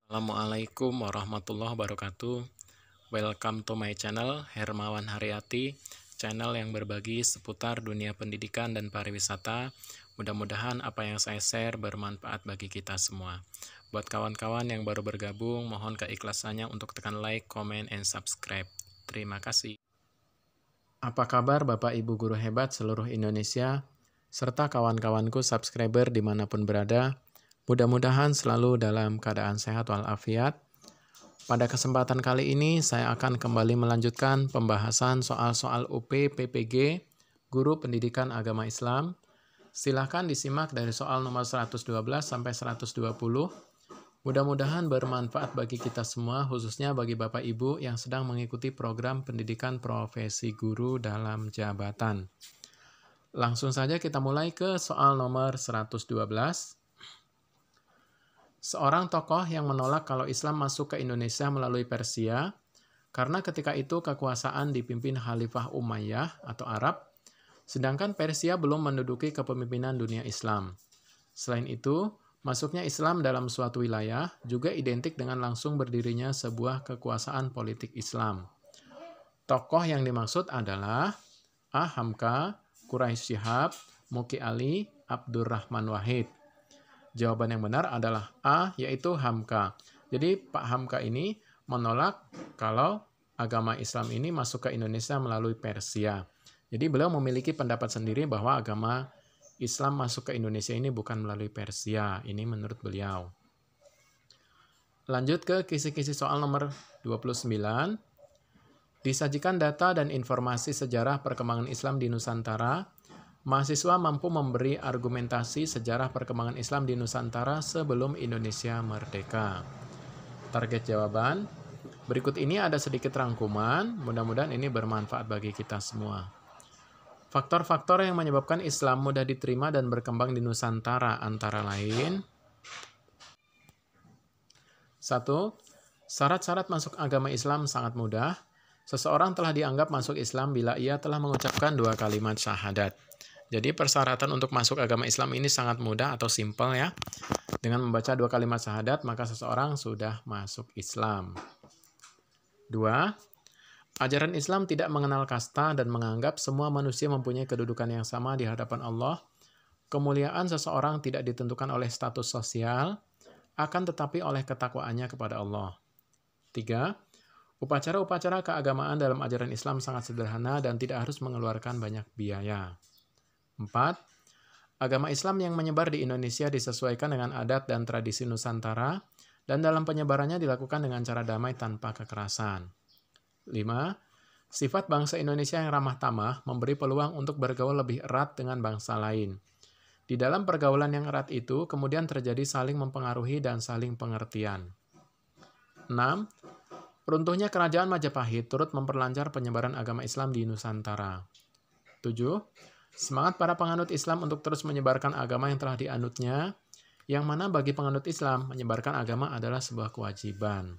Assalamualaikum warahmatullahi wabarakatuh. Welcome to my channel, Hermawan Haryati, channel yang berbagi seputar dunia pendidikan dan pariwisata. Mudah-mudahan apa yang saya share bermanfaat bagi kita semua. Buat kawan-kawan yang baru bergabung, mohon keikhlasannya untuk tekan like, comment, and subscribe. Terima kasih. Apa kabar Bapak Ibu Guru Hebat seluruh Indonesia, serta kawan-kawanku subscriber dimanapun berada? Mudah-mudahan selalu dalam keadaan sehat walafiat. Pada kesempatan kali ini, saya akan kembali melanjutkan pembahasan soal-soal UP PPG, Guru Pendidikan Agama Islam. Silahkan disimak dari soal nomor 112 sampai 120. Mudah-mudahan bermanfaat bagi kita semua, khususnya bagi Bapak Ibu yang sedang mengikuti program pendidikan profesi guru dalam jabatan. Langsung saja kita mulai ke soal nomor 112. Seorang tokoh yang menolak kalau Islam masuk ke Indonesia melalui Persia, karena ketika itu kekuasaan dipimpin Khalifah Umayyah atau Arab, sedangkan Persia belum menduduki kepemimpinan dunia Islam. Selain itu, masuknya Islam dalam suatu wilayah juga identik dengan langsung berdirinya sebuah kekuasaan politik Islam. Tokoh yang dimaksud adalah A. Hamka, Quraisy Shihab, Muki Ali, Abdurrahman Wahid. Jawaban yang benar adalah A, yaitu Hamka. Jadi Pak Hamka ini menolak kalau agama Islam ini masuk ke Indonesia melalui Persia. Jadi beliau memiliki pendapat sendiri bahwa agama Islam masuk ke Indonesia ini bukan melalui Persia. Ini menurut beliau. Lanjut ke kisi-kisi soal nomor 29. Disajikan data dan informasi sejarah perkembangan Islam di Nusantara. Mahasiswa mampu memberi argumentasi sejarah perkembangan Islam di Nusantara sebelum Indonesia merdeka. Target jawaban. Berikut ini ada sedikit rangkuman, mudah-mudahan ini bermanfaat bagi kita semua. Faktor-faktor yang menyebabkan Islam mudah diterima dan berkembang di Nusantara antara lain: 1. Syarat-syarat masuk agama Islam sangat mudah. Seseorang telah dianggap masuk Islam bila ia telah mengucapkan 2 kalimat syahadat. Jadi persyaratan untuk masuk agama Islam ini sangat mudah atau simpel ya. Dengan membaca 2 kalimat syahadat, maka seseorang sudah masuk Islam. 2. Ajaran Islam tidak mengenal kasta dan menganggap semua manusia mempunyai kedudukan yang sama di hadapan Allah. Kemuliaan seseorang tidak ditentukan oleh status sosial, akan tetapi oleh ketakwaannya kepada Allah. 3. Upacara-upacara keagamaan dalam ajaran Islam sangat sederhana dan tidak harus mengeluarkan banyak biaya. 4. Agama Islam yang menyebar di Indonesia disesuaikan dengan adat dan tradisi Nusantara dan dalam penyebarannya dilakukan dengan cara damai tanpa kekerasan. 5. Sifat bangsa Indonesia yang ramah tamah memberi peluang untuk bergaul lebih erat dengan bangsa lain. Di dalam pergaulan yang erat itu kemudian terjadi saling mempengaruhi dan saling pengertian. 6. Runtuhnya kerajaan Majapahit turut memperlancar penyebaran agama Islam di Nusantara. 7. Semangat para penganut Islam untuk terus menyebarkan agama yang telah dianutnya, yang mana bagi penganut Islam, menyebarkan agama adalah sebuah kewajiban.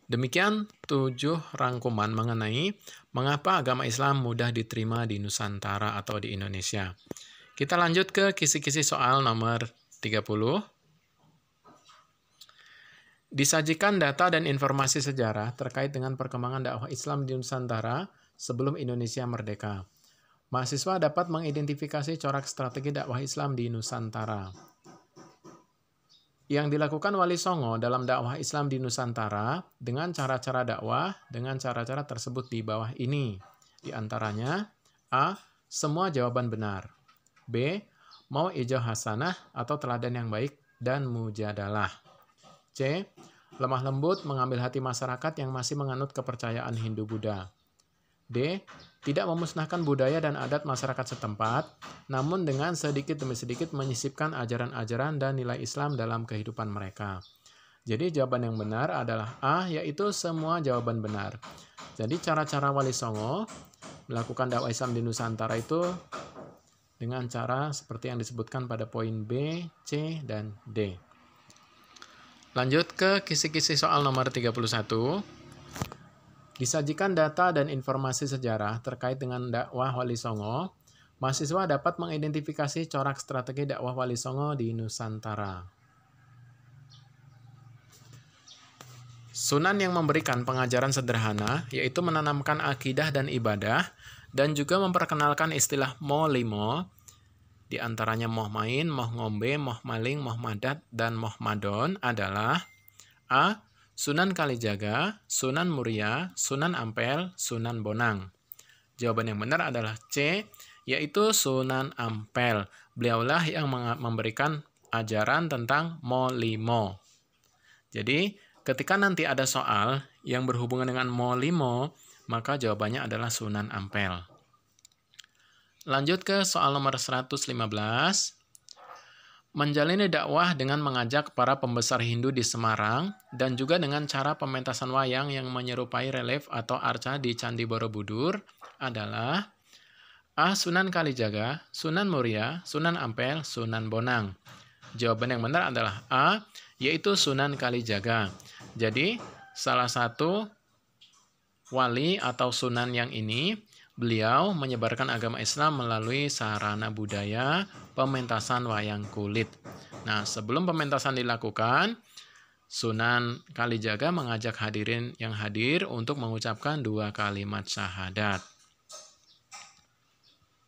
Demikian 7 rangkuman mengenai mengapa agama Islam mudah diterima di Nusantara atau di Indonesia. Kita lanjut ke kisi-kisi soal nomor 30. Disajikan data dan informasi sejarah terkait dengan perkembangan dakwah Islam di Nusantara sebelum Indonesia merdeka. Mahasiswa dapat mengidentifikasi corak strategi dakwah Islam di Nusantara. Yang dilakukan Wali Songo dalam dakwah Islam di Nusantara dengan cara-cara dakwah dengan cara-cara tersebut di bawah ini. Di antaranya, A. Semua jawaban benar. B. Mau ijau hasanah atau teladan yang baik dan mujadalah. C. Lemah lembut mengambil hati masyarakat yang masih menganut kepercayaan Hindu-Buddha. D. Tidak memusnahkan budaya dan adat masyarakat setempat, namun dengan sedikit demi sedikit menyisipkan ajaran-ajaran dan nilai Islam dalam kehidupan mereka. Jadi jawaban yang benar adalah A, yaitu semua jawaban benar. Jadi cara-cara Wali Songo melakukan dakwah Islam di Nusantara itu dengan cara seperti yang disebutkan pada poin B, C, dan D. Lanjut ke kisi-kisi soal nomor 31. Disajikan data dan informasi sejarah terkait dengan dakwah Wali Songo. Mahasiswa dapat mengidentifikasi corak strategi dakwah Wali Songo di Nusantara. Sunan yang memberikan pengajaran sederhana, yaitu menanamkan akidah dan ibadah, dan juga memperkenalkan istilah mo limo, di antaranya moh main, moh ngombe, moh maling, moh madat, dan moh madon adalah A. Sunan Kalijaga, Sunan Muria, Sunan Ampel, Sunan Bonang. Jawaban yang benar adalah C, yaitu Sunan Ampel. Beliaulah yang memberikan ajaran tentang mo limo. Jadi, ketika nanti ada soal yang berhubungan dengan mo limo, maka jawabannya adalah Sunan Ampel. Lanjut ke soal nomor 115. Menjalani dakwah dengan mengajak para pembesar Hindu di Semarang dan juga dengan cara pementasan wayang yang menyerupai relief atau arca di Candi Borobudur adalah A. Sunan Kalijaga, Sunan Muria, Sunan Ampel, Sunan Bonang. Jawaban yang benar adalah A, yaitu Sunan Kalijaga. Jadi, salah satu wali atau sunan yang ini, beliau menyebarkan agama Islam melalui sarana budaya pementasan wayang kulit. Nah, sebelum pementasan dilakukan, Sunan Kalijaga mengajak hadirin yang hadir untuk mengucapkan 2 kalimat syahadat.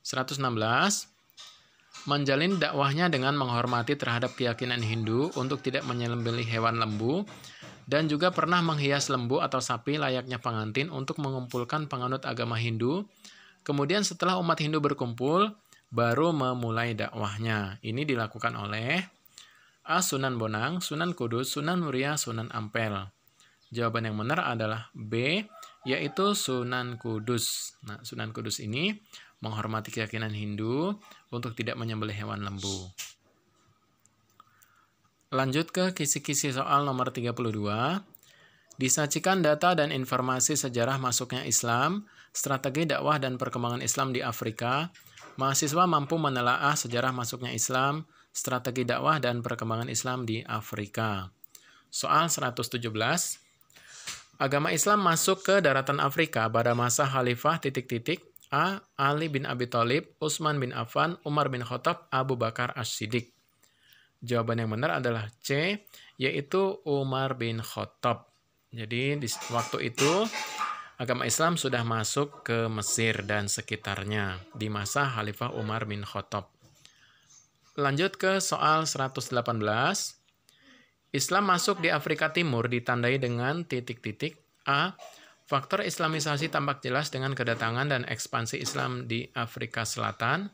116. Menjalin dakwahnya dengan menghormati terhadap keyakinan Hindu untuk tidak menyembelih hewan lembu, dan juga pernah menghias lembu atau sapi layaknya pengantin untuk mengumpulkan penganut agama Hindu. Kemudian setelah umat Hindu berkumpul, baru memulai dakwahnya. Ini dilakukan oleh A. Sunan Bonang, Sunan Kudus, Sunan Muria, Sunan Ampel. Jawaban yang benar adalah B, yaitu Sunan Kudus. Nah, Sunan Kudus ini menghormati keyakinan Hindu untuk tidak menyembelih hewan lembu. Lanjut ke kisi-kisi soal nomor 32. Disajikan data dan informasi sejarah masuknya Islam, strategi dakwah dan perkembangan Islam di Afrika. Mahasiswa mampu menelaah sejarah masuknya Islam, strategi dakwah dan perkembangan Islam di Afrika. Soal 117. Agama Islam masuk ke daratan Afrika pada masa Khalifah ... A. Ali bin Abi Thalib, Utsman bin Affan, Umar bin Khattab, Abu Bakar As-Siddiq. Jawaban yang benar adalah C, yaitu Umar bin Khattab. Jadi di waktu itu agama Islam sudah masuk ke Mesir dan sekitarnya di masa Khalifah Umar bin Khattab. Lanjut ke soal 118. Islam masuk di Afrika Timur ditandai dengan ... A. Faktor Islamisasi tampak jelas dengan kedatangan dan ekspansi Islam di Afrika Selatan.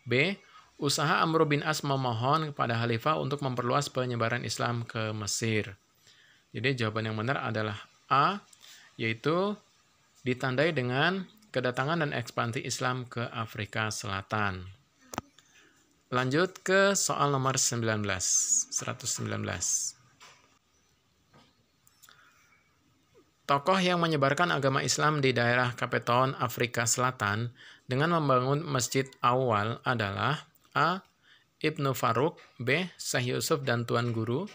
B. Usaha Amr bin As memohon kepada Khalifah untuk memperluas penyebaran Islam ke Mesir. Jadi jawaban yang benar adalah A, yaitu ditandai dengan kedatangan dan ekspansi Islam ke Afrika Selatan. Lanjut ke soal nomor 119. Tokoh yang menyebarkan agama Islam di daerah Cape Town, Afrika Selatan dengan membangun Masjid Awal adalah A. Ibnu Faruk, B. Syekh Yusuf dan Tuan Guru,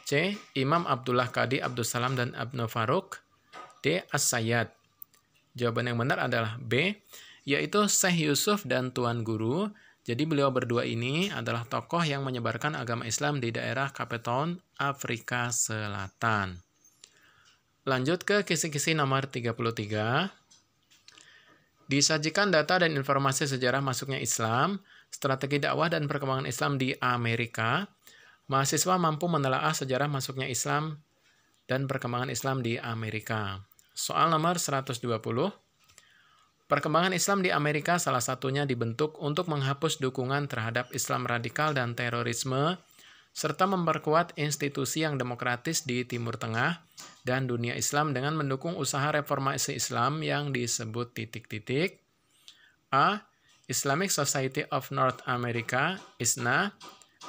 C. Imam Abdullah Qadi Abdus Salam dan Ibnu Faruk, D. As-Sayyad. Jawaban yang benar adalah B, yaitu Syekh Yusuf dan Tuan Guru. Jadi beliau berdua ini adalah tokoh yang menyebarkan agama Islam di daerah Cape Town, Afrika Selatan. Lanjut ke kisi-kisi nomor 33. Disajikan data dan informasi sejarah masuknya Islam, strategi dakwah dan perkembangan Islam di Amerika. Mahasiswa mampu menelaah sejarah masuknya Islam dan perkembangan Islam di Amerika. Soal nomor 120. Perkembangan Islam di Amerika salah satunya dibentuk untuk menghapus dukungan terhadap Islam radikal dan terorisme, serta memperkuat institusi yang demokratis di Timur Tengah dan dunia Islam dengan mendukung usaha reformasi Islam yang disebut ... A. Islamic Society of North America, ISNA.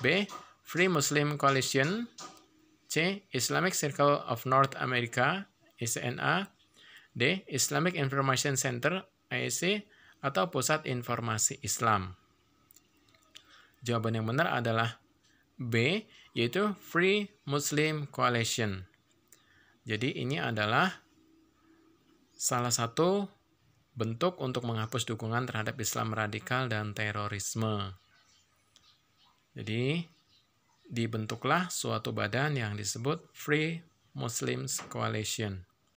B. Free Muslim Coalition. C. Islamic Circle of North America, ICNA. D. Islamic Information Center, IIC, atau Pusat Informasi Islam. Jawaban yang benar adalah B, yaitu Free Muslim Coalition. Jadi ini adalah salah satu bentuk untuk menghapus dukungan terhadap Islam radikal dan terorisme. Jadi dibentuklah suatu badan yang disebut Free Muslims Coalition.